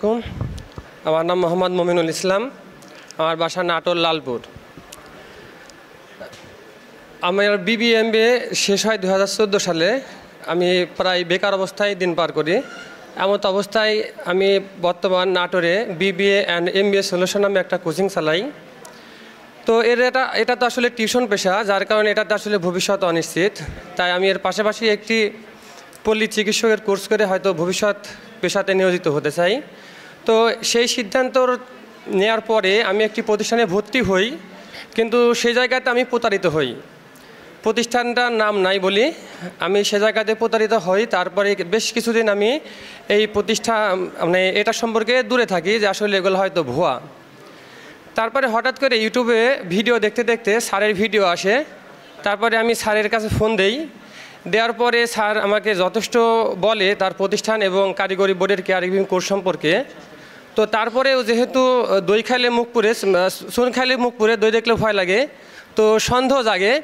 আলাইকুম। আমার নাম মোহাম্মদ মমিনুল ইসলাম। আমার বাসা নাটোর লালপুর। আমার বিবিএ এমবিএ শেষ হয় 2014 সালে। আমি প্রায় বেকার অবস্থায় দিন পার করি। এমত অবস্থায় আমি বর্তমান নাটোরে বিবিএ অ্যান্ড এমবিএ সলিউশন নামে একটা কোচিং চালাই। তো এটা তো আসলে টিউশন পেশা, যার কারণে এটাতে আসলে ভবিষ্যৎ অনিশ্চিত। তাই আমি এর পাশাপাশি একটি পল্লী চিকিৎসকের কোর্স করে হয়তো ভবিষ্যৎ পেশাতে নিয়োজিত হতে চাই। তো সেই সিদ্ধান্ত নেওয়ার পরে আমি একটি প্রতিষ্ঠানে ভর্তি হই, কিন্তু সেই জায়গাতে আমি প্রতারিত হই। প্রতিষ্ঠানটার নাম নাই বলি, আমি সে জায়গাতে প্রতারিত হই। তারপরে বেশ কিছুদিন আমি এই এটা সম্পর্কে দূরে থাকি যে আসলে এগুলো হয়তো ভুয়া। তারপরে হঠাৎ করে ইউটিউবে ভিডিও দেখতে দেখতে স্যারের ভিডিও আসে। তারপরে আমি স্যারের কাছে ফোন দেওয়ার পরে স্যার আমাকে যথেষ্ট বলে তার প্রতিষ্ঠান এবং কারিগরি বোর্ডের কেয়ারগিভিং কোর্স সম্পর্কে। তো তারপরেও যেহেতু দই খাইলে মুখ পুড়ে, চুন খাইলে মুখ পুড়ে, দই দেখলে ভয় লাগে, তো সন্দেহ জাগে।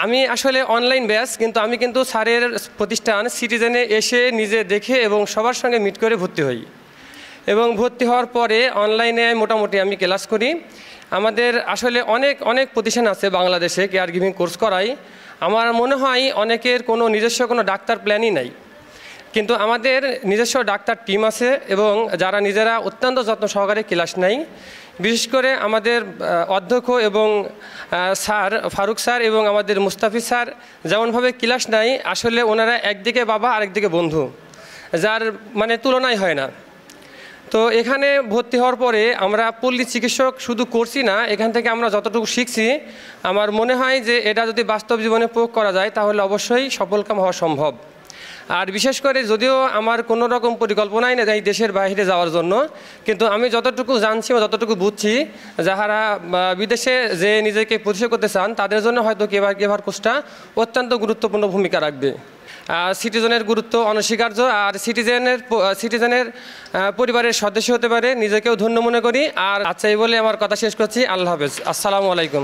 আমি আসলে অনলাইন ব্যাচ, কিন্তু আমি স্যারের প্রতিষ্ঠান সিটিজেনে এসে নিজে দেখে এবং সবার সঙ্গে মিট করে ভর্তি হই। এবং ভর্তি হওয়ার পরে অনলাইনে মোটামুটি আমি ক্লাস করি। আমাদের আসলে অনেক প্রতিষ্ঠান আছে বাংলাদেশে কেয়ারগিভিং কোর্স করাই। আমার মনে হয় অনেকের নিজস্ব কোনো ডাক্তার প্ল্যানই নাই, কিন্তু আমাদের নিজস্ব ডাক্তার টিম আছে এবং যারা নিজেরা অত্যন্ত যত্ন সহকারে ক্লাস নেয়। বিশেষ করে আমাদের অধ্যক্ষ এবং স্যার ফারুক স্যার এবং আমাদের মুস্তাফিজ স্যার যেমনভাবে ক্লাস নেয়, আসলে ওনারা একদিকে বাবা আরেকদিকে বন্ধু, যার তুলনাই হয় না। তো এখানে ভর্তি হওয়ার পরে আমরা পল্লী চিকিৎসক শুধু করছি না, এখান থেকে আমরা যতটুকু শিখছি আমার মনে হয় যে এটা যদি বাস্তব জীবনে প্রয়োগ করা যায় তাহলে অবশ্যই সফলকাম হওয়া সম্ভব। আর বিশেষ করে যদিও আমার কোনো রকম পরিকল্পনাই নেই দেশের বাইরে যাওয়ার জন্য, কিন্তু আমি যতটুকু জানছি বা যতটুকু বুঝছি, যারা বিদেশে যে নিজেকে প্রতিষ্ঠা করতে চান তাদের জন্য হয়তো কেভার কোর্সটা অত্যন্ত গুরুত্বপূর্ণ ভূমিকা রাখবে। সিটিজেনের গুরুত্ব অনস্বীকার্য। আর সিটিজেনের পরিবারের সদস্য হতে পারে, নিজেকেও ধন্য মনে করি। আর আচ্ছা, এই বলে আমার কথা শেষ করছি। আল্লাহ হাফেজ, আসসালামু আলাইকুম।